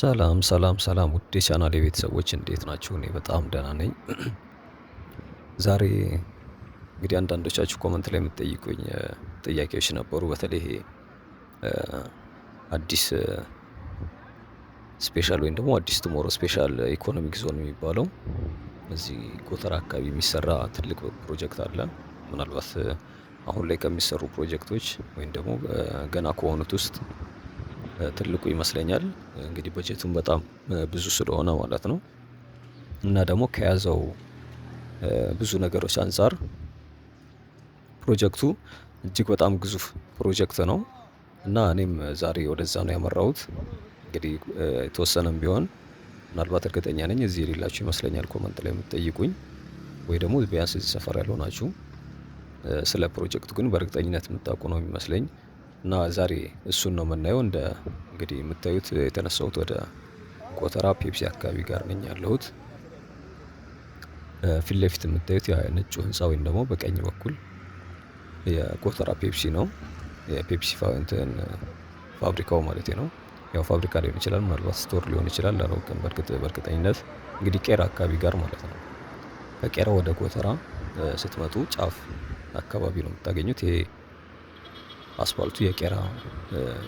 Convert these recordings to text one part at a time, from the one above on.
ሰላም ሰላም ሰላም ውድ የቻናሌ ቤተሰቦች እንዴት ናችሁ? እኔ በጣም ደህና ነኝ። ዛሬ እንግዲህ አንዳንዶቻችሁ ኮመንት ላይ የምትጠይቁኝ ጥያቄዎች ነበሩ። በተለይ ይሄ አዲስ ስፔሻል ወይም ደግሞ አዲስ ቱሞሮ ስፔሻል ኢኮኖሚክ ዞን የሚባለው እዚህ ጎተራ አካባቢ የሚሰራ ትልቅ ፕሮጀክት አለ። ምናልባት አሁን ላይ ከሚሰሩ ፕሮጀክቶች ወይም ደግሞ ገና ከሆኑት ውስጥ ትልቁ ይመስለኛል። እንግዲህ በጀቱም በጣም ብዙ ስለሆነ ማለት ነው። እና ደግሞ ከያዘው ብዙ ነገሮች አንፃር ፕሮጀክቱ እጅግ በጣም ግዙፍ ፕሮጀክት ነው። እና እኔም ዛሬ ወደዛ ነው ያመራሁት። እንግዲህ የተወሰነም ቢሆን ምናልባት እርግጠኛ ነኝ እዚህ የሌላችሁ ይመስለኛል ኮመንት ላይ የምትጠይቁኝ ወይ ደግሞ ቢያንስ እዚህ ሰፈር ያልሆናችሁ ስለ ፕሮጀክቱ ግን በእርግጠኝነት የምታውቁ ነው የሚመስለኝ። እና ዛሬ እሱን ነው የምናየው። እንግዲህ የምታዩት የተነሳሁት ወደ ጎተራ ፔፕሲ አካባቢ ጋር ነኝ ያለሁት። ፊት ለፊት የምታዩት ነጩ ህንፃ ወይም ደግሞ በቀኝ በኩል የጎተራ ፔፕሲ ነው። የፔፕሲ ፋብሪካው ማለት ነው። ያው ፋብሪካ ሊሆን ይችላል፣ ምናልባት ስቶር ሊሆን ይችላል፣ አላውቅም በእርግጠኝነት። እንግዲህ ቄራ አካባቢ ጋር ማለት ነው። ከቄራ ወደ ጎተራ ስትመጡ ጫፍ አካባቢ ነው የምታገኙት። ይሄ አስፋልቱ የቄራ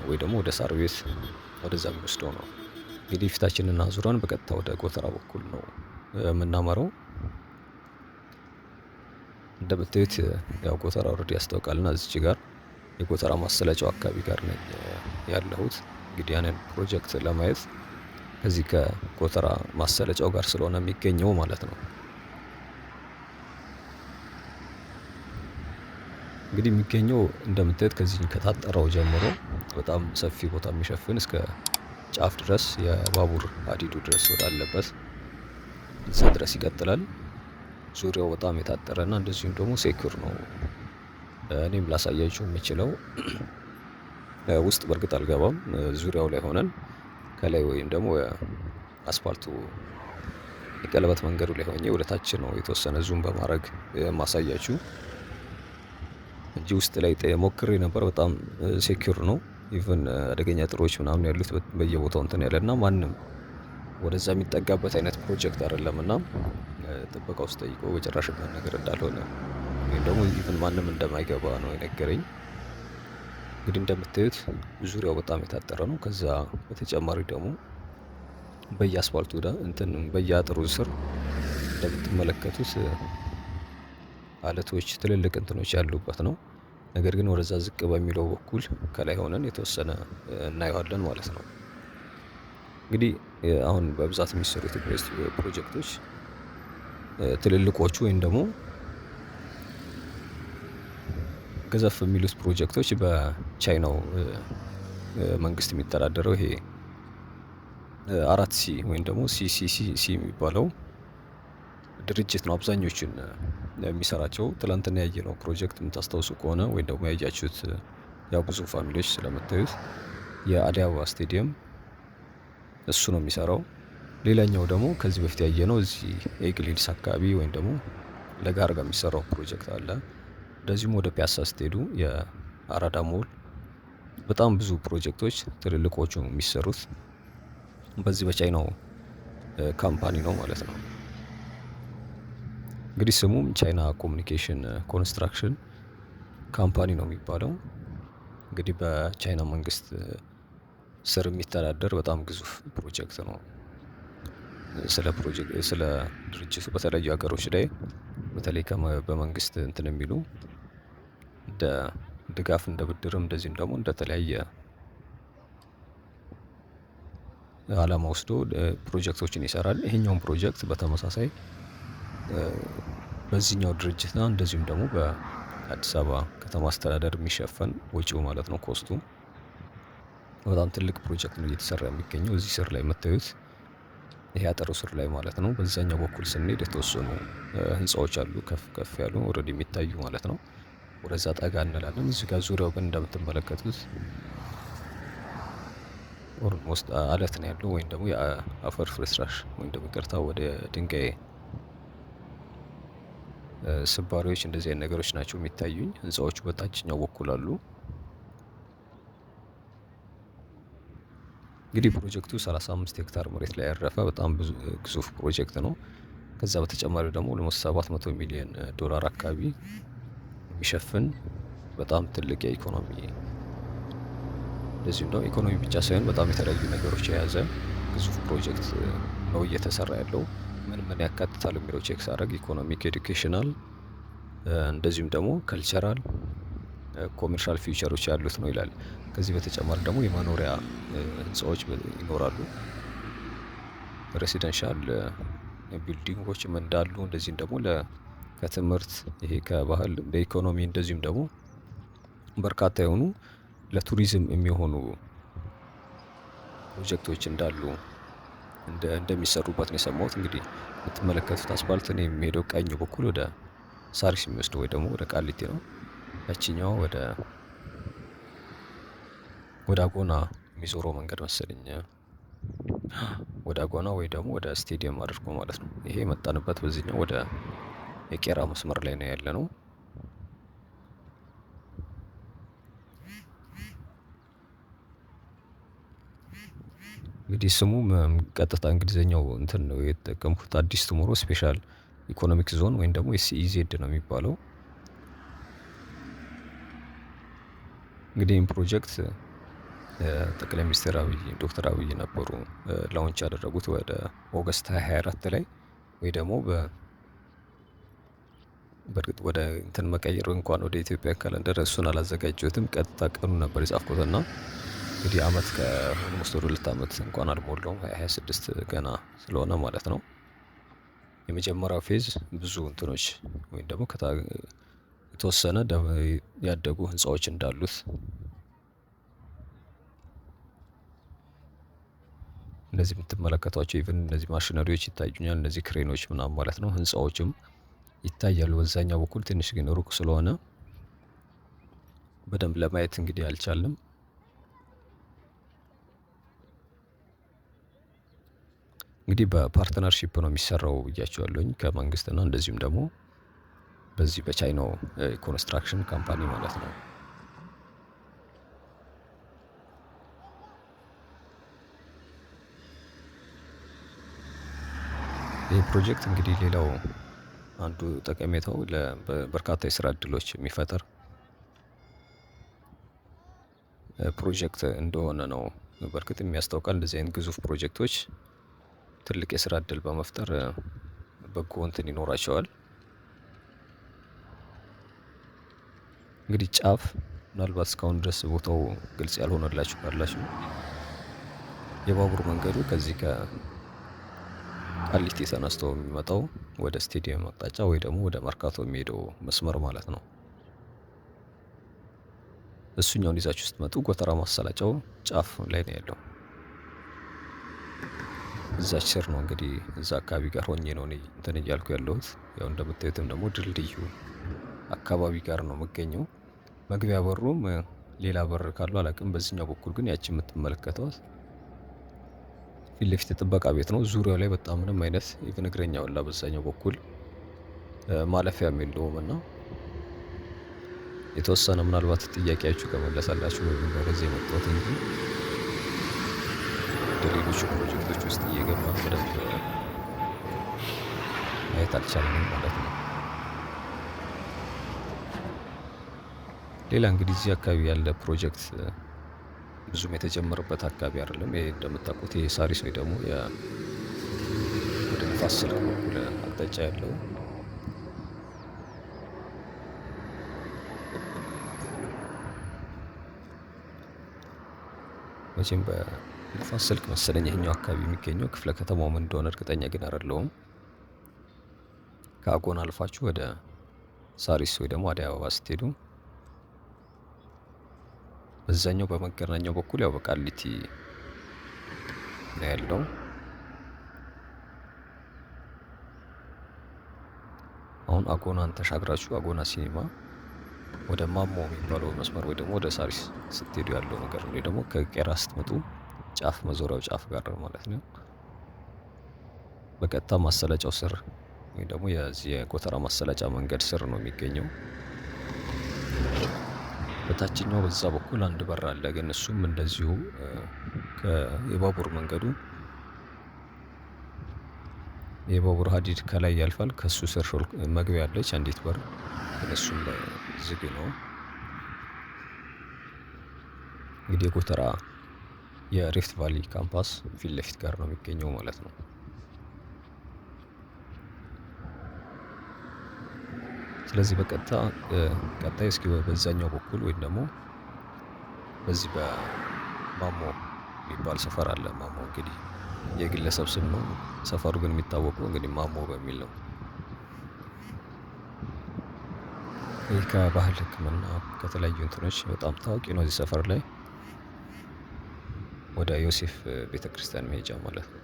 ወይ ደግሞ ወደ ሳር ቤት ወደዛ የሚወስደው ነው። እንግዲህ ፊታችንን አዙረን በቀጥታ ወደ ጎተራ በኩል ነው የምናመራው። እንደምታዩት ያው ጎተራ ኦልሬዲ ያስታውቃልና እዚች ጋር የጎተራ ማሰለጫው አካባቢ ጋር ነኝ ያለሁት። እንግዲህ ያንን ፕሮጀክት ለማየት ከዚህ ከጎተራ ማሰለጫው ጋር ስለሆነ የሚገኘው ማለት ነው። እንግዲህ የሚገኘው እንደምታዩት ከዚህ ከታጠረው ጀምሮ በጣም ሰፊ ቦታ የሚሸፍን እስከ ጫፍ ድረስ የባቡር ሀዲዱ ድረስ ወዳለበት እዛ ድረስ ይቀጥላል። ዙሪያው በጣም የታጠረና እንደዚሁም ደግሞ ሴኩር ነው። እኔም ላሳያችሁ የምችለው ውስጥ በእርግጥ አልገባም። ዙሪያው ላይ ሆነን ከላይ ወይም ደግሞ አስፋልቱ የቀለበት መንገዱ ላይ ሆኜ ወደ ታች ነው የተወሰነ ዙም በማድረግ ማሳያችሁ እንጂ ውስጥ ላይ ሞክሬ ነበር። በጣም ሴኩር ነው። ኢቭን አደገኛ ጥሮች ምናምን ያሉት በየቦታው እንትን ያለና ማንም ወደዛ የሚጠጋበት አይነት ፕሮጀክት አይደለም። እና ጥበቃ ውስጥ ጠይቆ በጭራሽ የሚሆን ነገር እንዳልሆነ ወይም ደግሞ ኢቭን ማንም እንደማይገባ ነው የነገረኝ። እንግዲህ እንደምታዩት ዙሪያው በጣም የታጠረ ነው። ከዛ በተጨማሪ ደግሞ በየአስፋልቱ በየአጥሩ ስር እንደምትመለከቱት አለቶች ትልልቅ እንትኖች ያሉበት ነው። ነገር ግን ወደዛ ዝቅ በሚለው በኩል ከላይ ሆነን የተወሰነ እናየዋለን ማለት ነው። እንግዲህ አሁን በብዛት የሚሰሩት ፕሮጀክቶች ትልልቆቹ ወይም ደግሞ ገዘፍ የሚሉት ፕሮጀክቶች በቻይናው መንግስት የሚተዳደረው ይሄ 4C ወይም ደግሞ ሲሲሲሲ የሚባለው ድርጅት ነው አብዛኞቹን የሚሰራቸው። ትላንትና ያየነው ፕሮጀክት የምታስታውሱ ከሆነ ወይም ደግሞ ያያችሁት ያው ብዙ ፋሚሊዎች ስለምታዩት የአዲስ አበባ ስቴዲየም እሱ ነው የሚሰራው። ሌላኛው ደግሞ ከዚህ በፊት ያየነው እዚህ ኤግል ሂልስ አካባቢ ወይም ደግሞ ለጋር ጋር የሚሰራው ፕሮጀክት አለ። እንደዚሁም ወደ ፒያሳ ስትሄዱ የአራዳ ሞል በጣም ብዙ ፕሮጀክቶች ትልልቆቹ የሚሰሩት በዚህ በቻይናው ካምፓኒ ነው ማለት ነው። እንግዲህ ስሙም ቻይና ኮሚኒኬሽን ኮንስትራክሽን ካምፓኒ ነው የሚባለው። እንግዲህ በቻይና መንግስት ስር የሚተዳደር በጣም ግዙፍ ፕሮጀክት ነው። ስለ ድርጅቱ በተለያዩ ሀገሮች ላይ በተለይ በመንግስት እንትን የሚሉ እንደ ድጋፍ እንደ ብድርም እንደዚህም ደግሞ እንደተለያየ አላማ ወስዶ ፕሮጀክቶችን ይሰራል። ይሄኛውን ፕሮጀክት በተመሳሳይ በዚህኛው ድርጅት ነው እንደዚሁም ደግሞ በአዲስ አበባ ከተማ አስተዳደር የሚሸፈን ወጪው ማለት ነው ኮስቱ። በጣም ትልቅ ፕሮጀክት ነው እየተሰራ የሚገኘው እዚህ ስር ላይ የምታዩት ይሄ አጥሩ ስር ላይ ማለት ነው። በዛኛው በኩል ስንሄድ የተወሰኑ ህንፃዎች አሉ ከፍ ከፍ ያሉ ኦልሬዲ የሚታዩ ማለት ነው። ወደዛ ጠጋ እንላለን። እዚህ ጋር ዙሪያው ግን እንደምትመለከቱት ኦልሞስት አለት ነው ያለው ወይም ደግሞ የአፈር ፍርስራሽ ወይም ደግሞ ይቅርታ ወደ ድንጋይ ስባሪዎች እንደዚህ አይነት ነገሮች ናቸው የሚታዩኝ። ህንፃዎቹ በታችኛው በኩል አሉ። እንግዲህ ፕሮጀክቱ 35 ሄክታር መሬት ላይ ያረፈ በጣም ብዙ ግዙፍ ፕሮጀክት ነው። ከዛ በተጨማሪ ደግሞ ኦልሞስት 700 ሚሊዮን ዶላር አካባቢ የሚሸፍን በጣም ትልቅ የኢኮኖሚ እንደዚሁም ደግሞ ኢኮኖሚ ብቻ ሳይሆን በጣም የተለያዩ ነገሮች የያዘ ግዙፍ ፕሮጀክት ነው እየተሰራ ያለው። ምን ምን ያካትታል የሚለው ቼክ ሳደርግ ኢኮኖሚክ፣ ኤዱኬሽናል እንደዚሁም ደግሞ ከልቸራል ኮሜርሻል ፊውቸሮች ያሉት ነው ይላል። ከዚህ በተጨማሪ ደግሞ የመኖሪያ ህንፃዎች ይኖራሉ። ሬሲደንሻል ቢልዲንጎችም እንዳሉ እንደዚህም ደግሞ ከትምህርት ይሄ ከባህል በኢኮኖሚ እንደዚሁም ደግሞ በርካታ የሆኑ ለቱሪዝም የሚሆኑ ፕሮጀክቶች እንዳሉ እንደሚሰሩበት ነው የሰማሁት። እንግዲህ የምትመለከቱት አስፓልት ነው የሚሄደው ቀኝ በኩል ወደ ሳሪስ የሚወስደው ወይ ደግሞ ወደ ቃሊቲ ነው። ያቺኛዋ ወደ አጎና የሚዞረው መንገድ መሰለኝ። ወደ አጎና ወይ ደግሞ ወደ ስቴዲየም አድርጎ ማለት ነው። ይሄ የመጣንበት በዚህኛው ወደ የቄራ መስመር ላይ ነው ያለ ነው። እንግዲህ ስሙ ቀጥታ እንግሊዘኛው እንትን ነው የተጠቀምኩት አዲስ ቱሞሮ ስፔሻል ኢኮኖሚክ ዞን ወይም ደግሞ ኤስኢዜድ ነው የሚባለው። እንግዲህ ይህን ፕሮጀክት ጠቅላይ ሚኒስትር ዶክተር አብይ ነበሩ ላውንች ያደረጉት ወደ ኦገስት 24 ላይ ወይ ደግሞ በእርግጥ ወደ እንትን መቀየር እንኳን ወደ ኢትዮጵያ ካለንደር እሱን አላዘጋጀሁትም። ቀጥታ ቀኑ ነበር የጻፍኩትና እንግዲህ አመት ከኦልሞስት ወደ 2 አመት እንኳን አልሞላውም 26 ገና ስለሆነ ማለት ነው። የመጀመሪያው ፌዝ ብዙ እንትኖች ወይም ደግሞ የተወሰነ ያደጉ ህንፃዎች እንዳሉት እነዚህ የምትመለከቷቸው ኢቭን እነዚህ ማሽነሪዎች ይታዩኛል። እነዚህ ክሬኖች ምናምን ማለት ነው። ህንፃዎችም ይታያሉ። በዛኛው በኩል ትንሽ ግን ሩቅ ስለሆነ በደንብ ለማየት እንግዲህ አልቻልንም። እንግዲህ በፓርትነርሺፕ ነው የሚሰራው ብያቸዋለሁኝ ከመንግስትና እንደዚሁም ደግሞ በዚህ በቻይናው ኮንስትራክሽን ካምፓኒ ማለት ነው። ይህ ፕሮጀክት እንግዲህ ሌላው አንዱ ጠቀሜታው በርካታ የስራ እድሎች የሚፈጥር ፕሮጀክት እንደሆነ ነው። በእርግጥ የሚያስታውቃል። እንደዚህ አይነት ግዙፍ ፕሮጀክቶች ትልቅ የስራ እድል በመፍጠር በጎ እንትን ይኖራቸዋል። እንግዲህ ጫፍ ምናልባት እስካሁን ድረስ ቦታው ግልጽ ያልሆነላችሁ ካላችሁ የባቡር መንገዱ ከዚህ ከቃሊቲ ተነስቶ የሚመጣው ወደ ስቴዲየም አቅጣጫ ወይ ደግሞ ወደ መርካቶ የሚሄደው መስመር ማለት ነው። እሱኛውን ይዛችሁ ስትመጡ ጎተራ ማሰላጫው ጫፍ ላይ ነው ያለው። እዛች ስር ነው እንግዲህ እዛ አካባቢ ጋር ሆኜ ነው እኔ እንትን እያልኩ ያለሁት። ያው እንደምታዩትም ደግሞ ድልድዩ አካባቢ ጋር ነው የምገኘው። መግቢያ በሩም ሌላ በር ካለው አላውቅም። በዚህኛው በኩል ግን ያቺ የምትመለከቷት ፊት ለፊት የጥበቃ ቤት ነው። ዙሪያው ላይ በጣም ምንም አይነት ኢቭን እግረኛ ሁላ በዛኛው በኩል ማለፊያም የለውም እና የተወሰነ ምናልባት ጥያቄያችሁ ከመለሰላችሁ በሚል ነው ወደዚህ የመጣሁት እንጂ ወደ ሌሎቹ ፕሮጀክቶች ውስጥ እየገባን በደንብ ማየት አልቻልንም ማለት ነው። ሌላ እንግዲህ እዚህ አካባቢ ያለ ፕሮጀክት ብዙም የተጀመረበት አካባቢ አይደለም። ይሄ እንደምታውቁት የሳሪስ ወይ ደግሞ ወደ ንፋስ ስልክ በኩል አቅጣጫ ያለው መቼም በንፋስ ስልክ መሰለኝ ይሄኛው አካባቢ የሚገኘው። ክፍለ ከተማው ምን እንደሆነ እርግጠኛ ግን አይደለሁም። ከአጎን አልፋችሁ ወደ ሳሪስ ወይ ደግሞ አዲስ አበባ ስትሄዱ በዛኛው በመገናኛው በኩል ያው በቃሊቲ ነው ያለው። አሁን አጎናን ተሻግራችሁ አጎና ሲኒማ ወደ ማሞ የሚባለው መስመር ወይ ደግሞ ወደ ሳሪስ ስትሄዱ ያለው ነገር ነው። ደግሞ ከቄራ ስትመጡ ጫፍ መዞሪያው ጫፍ ጋር ማለት ነው። በቀጥታ ማሰለጫው ስር ወይ ደግሞ የዚህ የጎተራ ማሰለጫ መንገድ ስር ነው የሚገኘው። በታችኛው በዛ በኩል አንድ በር አለ። ግን እሱም እንደዚሁ የባቡር መንገዱ የባቡር ሀዲድ ከላይ ያልፋል። ከሱ ስር መግቢያ አለች አንዲት በር፣ ግን እሱም ዝግ ነው። እንግዲህ የጎተራ የሪፍት ቫሊ ካምፓስ ፊት ለፊት ጋር ነው የሚገኘው ማለት ነው። ስለዚህ በቀጥታ ቀጣይ እስኪ በዛኛው በኩል ወይም ደግሞ በዚህ በማሞ የሚባል ሰፈር አለ። ማሞ እንግዲህ የግለሰብ ስም ነው። ሰፈሩ ግን የሚታወቀው እንግዲህ ማሞ በሚል ነው። ይህ ከባህል ሕክምና ከተለያዩ እንትኖች በጣም ታዋቂ ነው። እዚህ ሰፈር ላይ ወደ ዮሴፍ ቤተክርስቲያን መሄጃ ማለት ነው።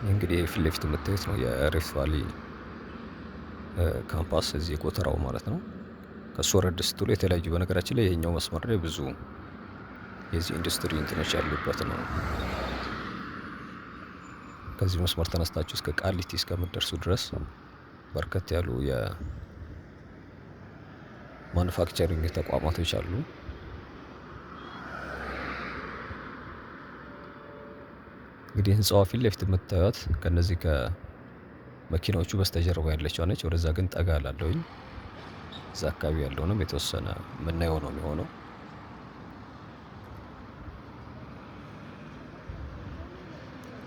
እንግዲህ ፊት ለፊት የምታዩት ነው የሪፍት ቫሊ ካምፓስ እዚህ የጎተራው ማለት ነው። ከሱ ወረድ ስትሉ የተለያዩ በነገራችን ላይ ይሄኛው መስመር ላይ ብዙ የዚህ ኢንዱስትሪ እንትኖች ያሉበት ነው። ከዚህ መስመር ተነስታችሁ እስከ ቃሊቲ እስከምትደርሱ ድረስ በርከት ያሉ የማኑፋክቸሪንግ ተቋማቶች አሉ። እንግዲህ ህንፃዋ ፊት ለፊት የምታዩት ከነዚህ ከመኪናዎቹ በስተጀርባ ያለችው ነች። ወደዛ ግን ጠጋ ላለሁኝ እዛ አካባቢ ያለውንም የተወሰነ የምናየው ነው የሚሆነው።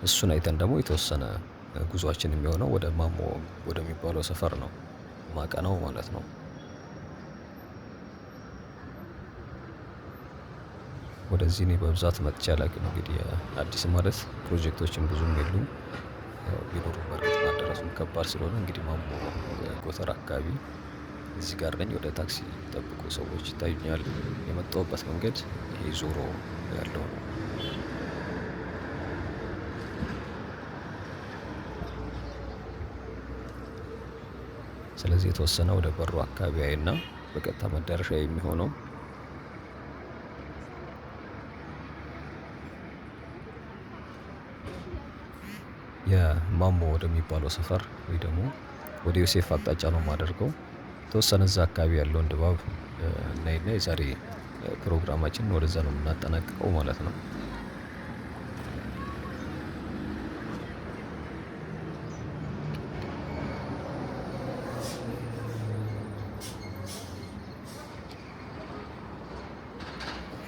እሱን አይተን ደግሞ የተወሰነ ጉዟችን የሚሆነው ወደ ማሞ ወደሚባለው ሰፈር ነው ማቀናው ማለት ነው። ወደዚህ እኔ በብዛት መጥቼ አላውቅም። እንግዲህ አዲስ ማለት ፕሮጀክቶችን ብዙም የሉም። ቢኖሩ በእርግጥ ማዳረሱም ከባድ ስለሆነ እንግዲህ ማሞ ጎተራ አካባቢ እዚህ ጋር ነኝ። ወደ ታክሲ ጠብቁ ሰዎች ይታዩኛል። የመጣሁበት መንገድ ይሄ ዞሮ ያለው ነው። ስለዚህ የተወሰነ ወደ በሩ አካባቢ እና በቀጥታ መዳረሻ የሚሆነው የማሞ ወደሚባለው ሰፈር ወይ ደግሞ ወደ ዮሴፍ አቅጣጫ ነው የማደርገው። የተወሰነ እዛ አካባቢ ያለውን ድባብ እናይና የዛሬ ፕሮግራማችንን ወደዛ ነው የምናጠናቅቀው ማለት ነው።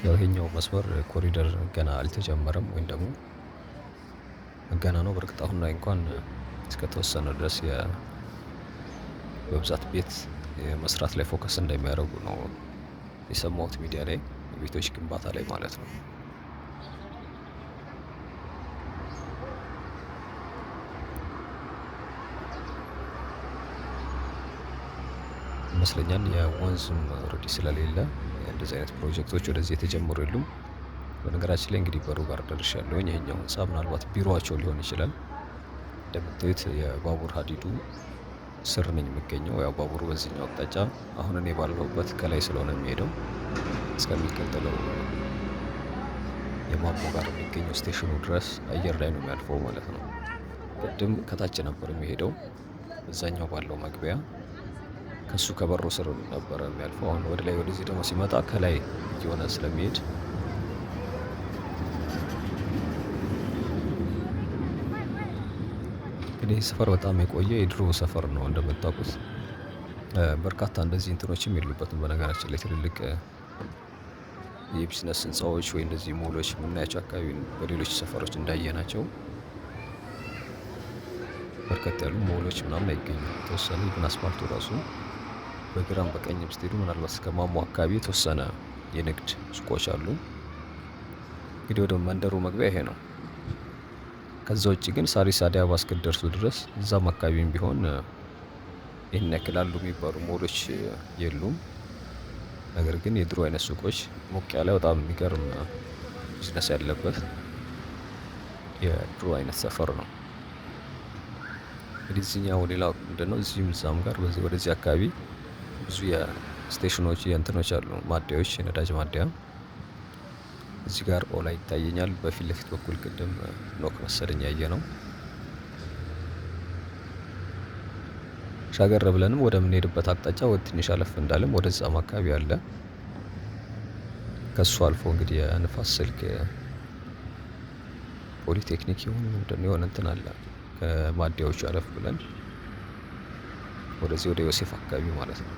ያው ይሄኛው መስመር ኮሪደር ገና አልተጀመረም ወይም ደግሞ ገና ነው። በእርግጥ አሁን ላይ እንኳን እስከተወሰነ ድረስ በብዛት ቤት መስራት ላይ ፎከስ እንደሚያደርጉ ነው የሰማሁት ሚዲያ ላይ፣ ቤቶች ግንባታ ላይ ማለት ነው። ይመስለኛል የወንዝም ኦልሬዲ ስለሌለ እንደዚህ አይነት ፕሮጀክቶች ወደዚህ የተጀመሩ የሉም። በነገራችን ላይ እንግዲህ በሩ ጋር ደርሻለሁኝ። ይሄኛው ህንፃ ምናልባት ቢሮዋቸው ሊሆን ይችላል። እንደምታዩት የባቡር ሀዲዱ ስር ነኝ የሚገኘው። ያው ባቡሩ በዚህኛው አቅጣጫ አሁን እኔ ባለሁበት ከላይ ስለሆነ የሚሄደው እስከሚቀጥለው የማሞ ጋር የሚገኘው ስቴሽኑ ድረስ አየር ላይ ነው የሚያልፈው ማለት ነው። ቅድም ከታች ነበር የሚሄደው እዛኛው ባለው መግቢያ ከሱ ከበሩ ስር ነበረ የሚያልፈው። አሁን ወደ ላይ ወደዚህ ደግሞ ሲመጣ ከላይ እየሆነ ስለሚሄድ እንግዲህ ሰፈር በጣም የቆየ የድሮ ሰፈር ነው እንደምታውቁት። በርካታ እንደዚህ እንትኖችም የሉበትም። በነገራችን ላይ ትልልቅ የቢዝነስ ህንፃዎች ወይ እንደዚህ ሞሎች የምናያቸው አካባቢ በሌሎች ሰፈሮች እንዳየናቸው በርከት ያሉ ሞሎች ምናምን አይገኙም። የተወሰነ ግን አስፋልቱ ራሱ በግራም በቀኝም ስትሄዱ ምናልባት እስከ ማሞ አካባቢ የተወሰነ የንግድ ሱቆች አሉ። እንግዲህ ወደ መንደሩ መግቢያ ይሄ ነው። ከዛ ውጭ ግን ሳሪስ አዲያባ እስክትደርሱ ድረስ እዛም አካባቢም ቢሆን ይህን ያክል አሉ የሚባሉ ሞሎች የሉም። ነገር ግን የድሮ አይነት ሱቆች ሞቅ ያለ በጣም የሚገርም ቢዝነስ ያለበት የድሮ አይነት ሰፈር ነው። እንግዲህ እዚህኛው ሌላው ምንድነው እዚህም እዛም ጋር በዚህ ወደዚህ አካባቢ ብዙ የስቴሽኖች የእንትኖች አሉ ማደያዎች፣ የነዳጅ ማደያ እዚህ ጋር ኦላ ይታየኛል። በፊት ለፊት በኩል ቅድም ኖክ መሰለኝ ያየ ነው። ሻገር ብለንም ወደምንሄድበት አቅጣጫ ትንሽ አለፍ እንዳለም ወደዛም አካባቢ አለ። ከሱ አልፎ እንግዲህ የንፋስ ስልክ ፖሊቴክኒክ ይሁን ምንድን የሆነ እንትን አለ። ከማደያዎቹ አለፍ ብለን ወደዚህ ወደ ዮሴፍ አካባቢ ማለት ነው።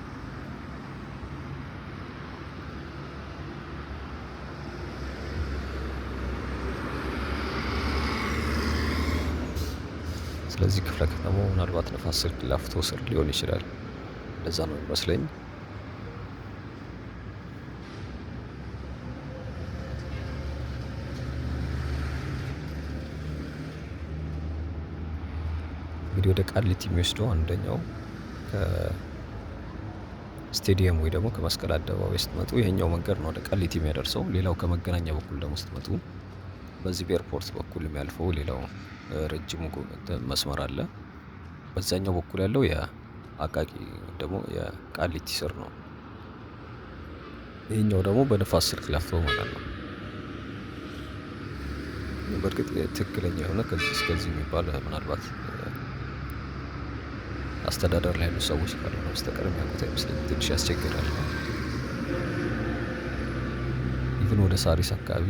ስለዚህ ክፍለ ከተማው ምናልባት ንፋስ ስልክ ላፍቶ ስር ሊሆን ይችላል። እንደዛ ነው የሚመስለኝ። እንግዲህ ወደ ቃሊቲ የሚወስደው አንደኛው ከስቴዲየም ወይ ደግሞ ከመስቀል አደባባይ ስትመጡ ይሄኛው መንገድ ነው ወደ ቃሊቲ የሚያደርሰው። ሌላው ከመገናኛ በኩል ደግሞ ስትመጡ በዚህ በኤርፖርት በኩል የሚያልፈው ሌላው ረጅሙ መስመር አለ። በዛኛው በኩል ያለው የአቃቂ ደግሞ የቃሊቲ ስር ነው። ይሄኛው ደግሞ በንፋስ ስልክ ላፍቶ ማለት ነው። በእርግጥ ትክክለኛ የሆነ ከዚህ እስከዚህ የሚባል ምናልባት አስተዳደር ላይ ያሉ ሰዎች ካልሆነ በስተቀር የሚያውቁት አይመስለኝም። ትንሽ ያስቸግራል። ኢቭን ወደ ሳሪስ አካባቢ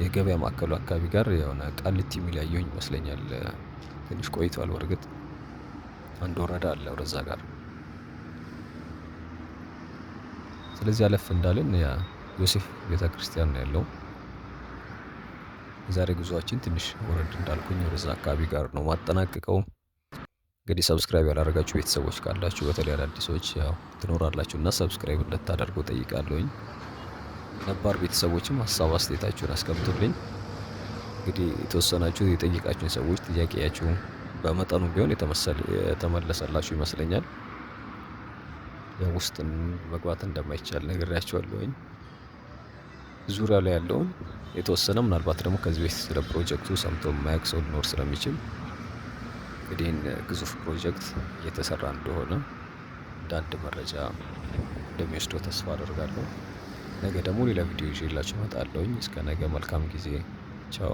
የገበያ ማዕከሉ አካባቢ ጋር የሆነ ቃሊቲ የሚል ያየሁኝ ይመስለኛል። ትንሽ ቆይቷል። በእርግጥ አንድ ወረዳ አለ ወደዛ ጋር። ስለዚህ አለፍ እንዳልን ዮሴፍ ቤተክርስቲያን ነው ያለው። የዛሬ ጉዞአችን ትንሽ ወረድ እንዳልኩኝ ወደዛ አካባቢ ጋር ነው ማጠናቅቀው። እንግዲህ ሰብስክራይብ ያላደረጋችሁ ቤተሰቦች ካላችሁ በተለይ አዳዲሶች ያው ትኖራላችሁ እና ሰብስክራይብ እንድታደርጉ ጠይቃለሁኝ። ነባር ቤተሰቦችም ሀሳብ አስተያየታችሁን አስቀምጡልኝ። እንግዲህ የተወሰናችሁ የጠየቃችሁኝ ሰዎች ጥያቄያችሁ በመጠኑ ቢሆን የተመለሰላችሁ ይመስለኛል። ያው ውስጥን መግባት እንደማይቻል ነግሬያችኋለሁኝ። ዙሪያ ላይ ያለውን የተወሰነ ምናልባት ደግሞ ከዚህ በፊት ስለ ፕሮጀክቱ ሰምቶ የማያውቅ ሰው ሊኖር ስለሚችል እንግዲህ ይህን ግዙፍ ፕሮጀክት እየተሰራ እንደሆነ እንደ አንድ መረጃ እንደሚወስደው ተስፋ አደርጋለሁ። ነገ ደግሞ ሌላ ቪዲዮ ይዤላችሁ እመጣለሁኝ። እስከ ነገ መልካም ጊዜ። ቻው